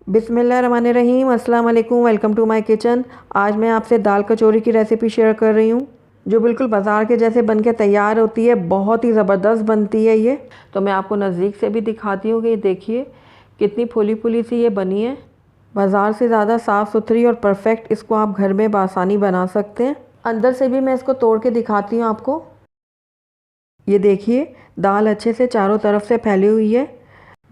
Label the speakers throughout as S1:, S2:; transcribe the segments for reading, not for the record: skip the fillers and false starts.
S1: बिस्मिल्लाहिर्रहमानिर्रहीम, अस्सलाम वालेकुम, वेलकम टू माय किचन। आज मैं आपसे दाल कचौरी की रेसिपी शेयर कर रही हूँ जो बिल्कुल बाज़ार के जैसे बन के तैयार होती है। बहुत ही ज़बरदस्त बनती है ये। तो मैं आपको नज़दीक से भी दिखाती हूँ कि देखिए कितनी फुली फुली सी ये बनी है। बाज़ार से ज़्यादा साफ़ सुथरी और परफेक्ट इसको आप घर में बआसानी बना सकते हैं। अंदर से भी मैं इसको तोड़ के दिखाती हूँ आपको। ये देखिए दाल अच्छे से चारों तरफ से फैली हुई है।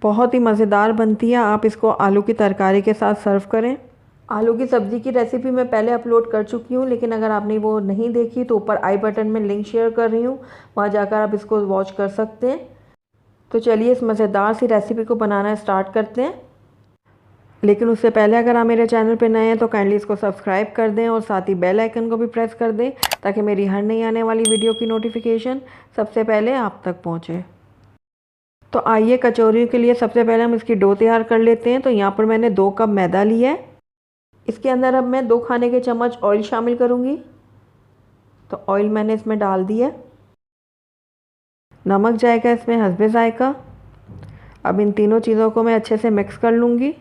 S1: बहुत ही मज़ेदार बनती है। आप इसको आलू की तरकारी के साथ सर्व करें। आलू की सब्ज़ी की रेसिपी मैं पहले अपलोड कर चुकी हूँ, लेकिन अगर आपने वो नहीं देखी तो ऊपर आई बटन में लिंक शेयर कर रही हूँ, वहाँ जाकर आप इसको वॉच कर सकते हैं। तो चलिए इस मज़ेदार सी रेसिपी को बनाना स्टार्ट करते हैं। लेकिन उससे पहले अगर आप मेरे चैनल पर नए हैं तो काइंडली इसको सब्सक्राइब कर दें और साथ ही बेल आइकन को भी प्रेस कर दें ताकि मेरी हर नई आने वाली वीडियो की नोटिफिकेशन सबसे पहले आप तक पहुँचे। तो आइए कचौरी के लिए सबसे पहले हम इसकी डो तैयार कर लेते हैं। तो यहाँ पर मैंने 2 कप मैदा लिया है। इसके अंदर अब मैं 2 खाने के चम्मच ऑयल शामिल करूँगी। तो ऑयल मैंने इसमें डाल दिया। नमक जाएगा इसमें हस्बे जायका। अब इन तीनों चीज़ों को मैं अच्छे से मिक्स कर लूँगी।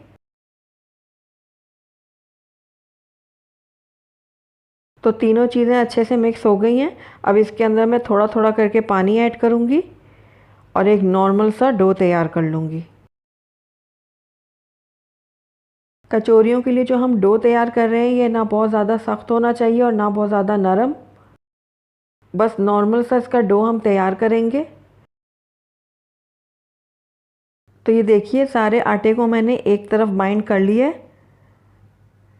S1: तो तीनों चीज़ें अच्छे से मिक्स हो गई हैं। अब इसके अंदर मैं थोड़ा थोड़ा करके पानी ऐड करूँगी और एक नॉर्मल सा डो तैयार कर लूँगी। कचौरियों के लिए जो हम डो तैयार कर रहे हैं ये ना बहुत ज़्यादा सख्त होना चाहिए और ना बहुत ज़्यादा नरम। बस नॉर्मल सा इसका डो हम तैयार करेंगे। तो ये देखिए सारे आटे को मैंने एक तरफ बाइंड कर लिया है।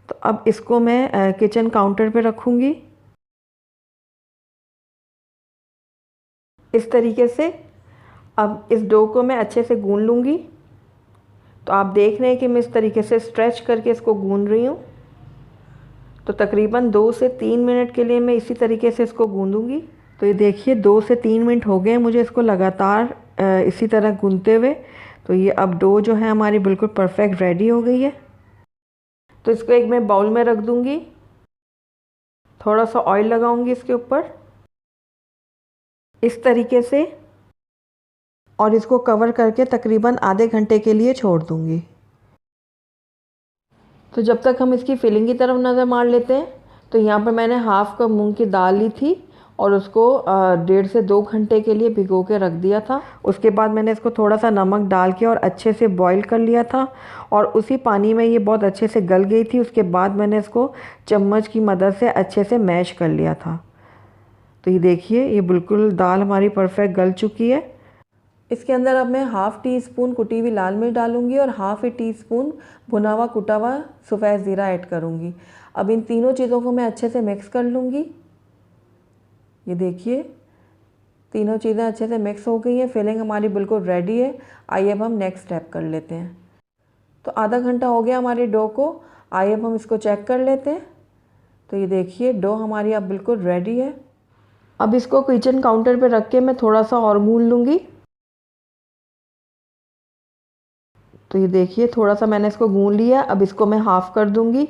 S1: तो अब इसको मैं किचन काउंटर पे रखूँगी इस तरीके से। अब इस डो को मैं अच्छे से गूंद लूँगी। तो आप देख रहे हैं कि मैं इस तरीके से स्ट्रेच करके इसको गूंद रही हूँ। तो तकरीबन 2 से 3 मिनट के लिए मैं इसी तरीके से इसको गूंदूँगी। तो ये देखिए 2 से 3 मिनट हो गए मुझे इसको लगातार इसी तरह गूंदते हुए। तो ये अब डो जो है हमारी बिल्कुल परफेक्ट रेडी हो गई है। तो इसको एक मैं बाउल में रख दूँगी। थोड़ा सा ऑयल लगाऊंगी इसके ऊपर इस तरीके से और इसको कवर करके तकरीबन आधे घंटे के लिए छोड़ दूँगी। तो जब तक हम इसकी फिलिंग की तरफ नज़र मार लेते हैं। तो यहाँ पर मैंने हाफ़ कप मूंग की दाल ली थी और उसको 1.5 से 2 घंटे के लिए भिगो के रख दिया था। उसके बाद मैंने इसको थोड़ा सा नमक डाल के और अच्छे से बॉईल कर लिया था और उसी पानी में ये बहुत अच्छे से गल गई थी। उसके बाद मैंने इसको चम्मच की मदद से अच्छे से मैश कर लिया था। तो ये देखिए ये बिल्कुल दाल हमारी परफेक्ट गल चुकी है। इसके अंदर अब मैं हाफ़ टी स्पून कुटी हुई लाल मिर्च डालूंगी और हाफ़ टी स्पून भुना हुआ कुटा हुआ सफ़ेद ज़ीरा ऐड करूंगी। अब इन तीनों चीज़ों को मैं अच्छे से मिक्स कर लूँगी। ये देखिए तीनों चीज़ें अच्छे से मिक्स हो गई हैं। फिलिंग हमारी बिल्कुल रेडी है। आइए अब हम नेक्स्ट स्टेप कर लेते हैं। तो आधा घंटा हो गया हमारी डो को। आइए अब हम इसको चेक कर लेते हैं। तो ये देखिए डो हमारी अब बिल्कुल रेडी है। अब इसको किचन काउंटर पर रख के मैं थोड़ा सा और गूंद लूँगी। तो ये देखिए थोड़ा सा मैंने इसको गूंद लिया। अब इसको मैं हाफ़ कर दूँगी।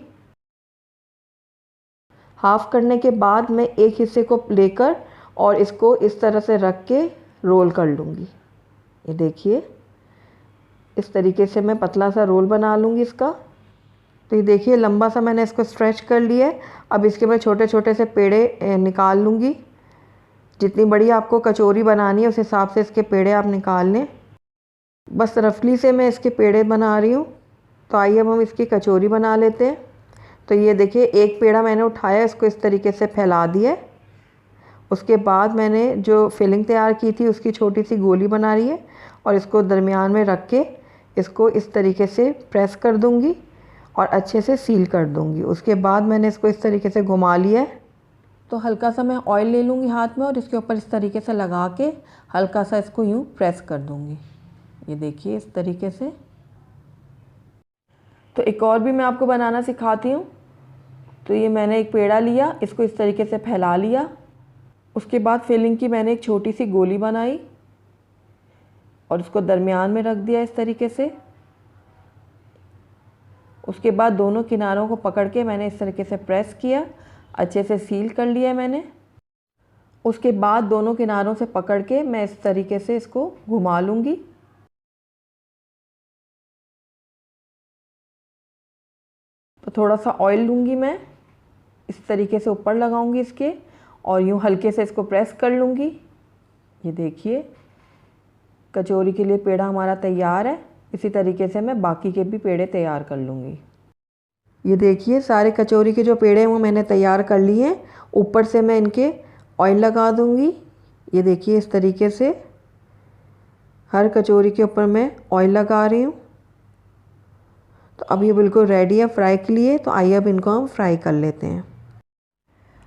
S1: हाफ़ करने के बाद मैं एक हिस्से को लेकर और इसको इस तरह से रख के रोल कर लूँगी। ये देखिए इस तरीके से मैं पतला सा रोल बना लूँगी इसका। तो ये देखिए लंबा सा मैंने इसको स्ट्रेच कर लिया है। अब इसके मैं छोटे छोटे से पेड़े निकाल लूँगी। जितनी बड़ी आपको कचौरी बनानी है उस हिसाब से इसके पेड़े आप निकाल लें। बस रफली से मैं इसके पेड़े बना रही हूँ। तो आइए अब हम इसकी कचौरी बना लेते हैं। तो ये देखिए एक पेड़ा मैंने उठाया, इसको इस तरीके से फैला दिया है। उसके बाद मैंने जो फिलिंग तैयार की थी उसकी छोटी सी गोली बना रही है और इसको दरमियान में रख के इसको इस तरीके से प्रेस कर दूंगी और अच्छे से सील कर दूंगी। उसके बाद मैंने इसको इस तरीके से घुमा लिया है। तो हल्का सा मैं ऑयल ले लूँगी हाथ में और इसके ऊपर इस तरीके से लगा के हल्का सा इसको यूँ प्रेस कर दूँगी। ये देखिए इस तरीके से। तो एक और भी मैं आपको बनाना सिखाती हूँ। तो ये मैंने एक पेड़ा लिया, इसको इस तरीके से फैला लिया। उसके बाद फिलिंग की मैंने एक छोटी सी गोली बनाई और इसको दरमियान में रख दिया इस तरीके से। उसके बाद दोनों किनारों को पकड़ के मैंने इस तरीके से प्रेस किया, अच्छे से सील कर लिया मैंने। उसके बाद दोनों किनारों से पकड़ के मैं इस तरीके से इसको घुमा लूँगी। थोड़ा सा ऑयल लूँगी मैं, इस तरीके से ऊपर लगाऊंगी इसके और यूँ हल्के से इसको प्रेस कर लूँगी। ये देखिए कचौरी के लिए पेड़ा हमारा तैयार है। इसी तरीके से मैं बाकी के भी पेड़े तैयार कर लूँगी। ये देखिए सारे कचौरी के जो पेड़े हैं वो मैंने तैयार कर लिए हैं। ऊपर से मैं इनके ऑयल लगा दूँगी। ये देखिए इस तरीके से हर कचौरी के ऊपर मैं ऑयल लगा रही हूँ। तो अब ये बिल्कुल रेडी है फ्राई के लिए। तो आइए अब इनको हम फ्राई कर लेते हैं।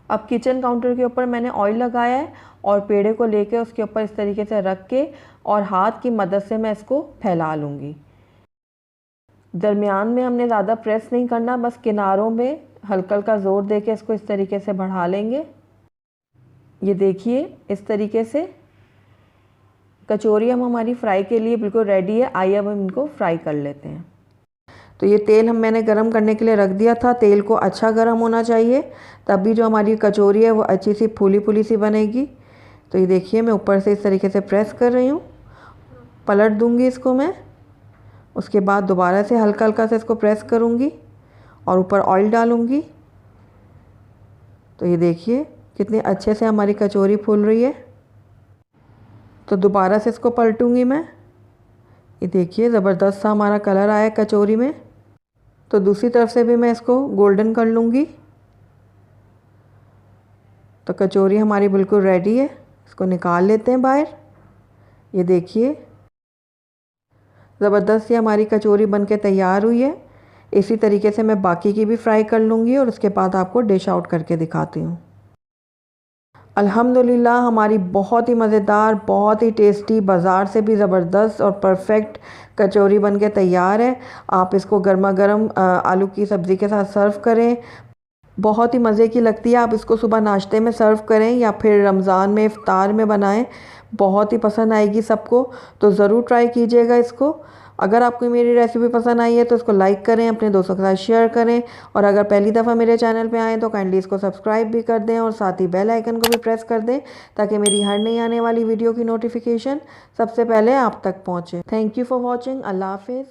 S1: अब किचन काउंटर के ऊपर मैंने ऑयल लगाया है और पेड़े को लेके उसके ऊपर इस तरीके से रख के और हाथ की मदद से मैं इसको फैला लूँगी। दरमियान में हमने ज़्यादा प्रेस नहीं करना, बस किनारों में हल्का हल्का ज़ोर दे के इसको इस तरीके से बढ़ा लेंगे। ये देखिए इस तरीके से कचौरी हम हमारी फ्राई के लिए बिल्कुल रेडी है। आइए अब हम इनको फ्राई कर लेते हैं। तो ये तेल मैंने गरम करने के लिए रख दिया था। तेल को अच्छा गरम होना चाहिए, तभी जो हमारी कचौरी है वो अच्छी सी फूली फूली सी बनेगी। तो ये देखिए मैं ऊपर से इस तरीके से प्रेस कर रही हूँ, पलट दूँगी इसको मैं। उसके बाद दोबारा से हल्का हल्का से इसको प्रेस करूँगी और ऊपर ऑयल डालूँगी। तो ये देखिए कितने अच्छे से हमारी कचौरी फूल रही है। तो दोबारा से इसको पलटूँगी मैं। ये देखिए ज़बरदस्त सा हमारा कलर आया है कचौरी में। तो दूसरी तरफ से भी मैं इसको गोल्डन कर लूँगी। तो कचौरी हमारी बिल्कुल रेडी है। इसको निकाल लेते हैं बाहर। ये देखिए ज़बरदस्त सी हमारी कचौरी बनके तैयार हुई है। इसी तरीके से मैं बाकी की भी फ्राई कर लूँगी और उसके बाद आपको डिश आउट करके दिखाती हूँ। अल्हम्दुलिल्लाह हमारी बहुत ही मज़ेदार, बहुत ही टेस्टी, बाज़ार से भी ज़बरदस्त और परफेक्ट कचौरी बनके तैयार है। आप इसको गर्मा गर्म आलू की सब्ज़ी के साथ सर्व करें, बहुत ही मज़े की लगती है। आप इसको सुबह नाश्ते में सर्व करें या फिर रमज़ान में इफ्तार में बनाएं, बहुत ही पसंद आएगी सबको। तो ज़रूर ट्राई कीजिएगा इसको। अगर आपको मेरी रेसिपी पसंद आई है तो इसको लाइक करें, अपने दोस्तों के साथ शेयर करें और अगर पहली दफ़ा मेरे चैनल पे आएँ तो काइंडली इसको सब्सक्राइब भी कर दें और साथ ही बेल आइकन को भी प्रेस कर दें ताकि मेरी हर नई आने वाली वीडियो की नोटिफिकेशन सबसे पहले आप तक पहुँचे। Thank you for watching. अल्लाह हाफिज़।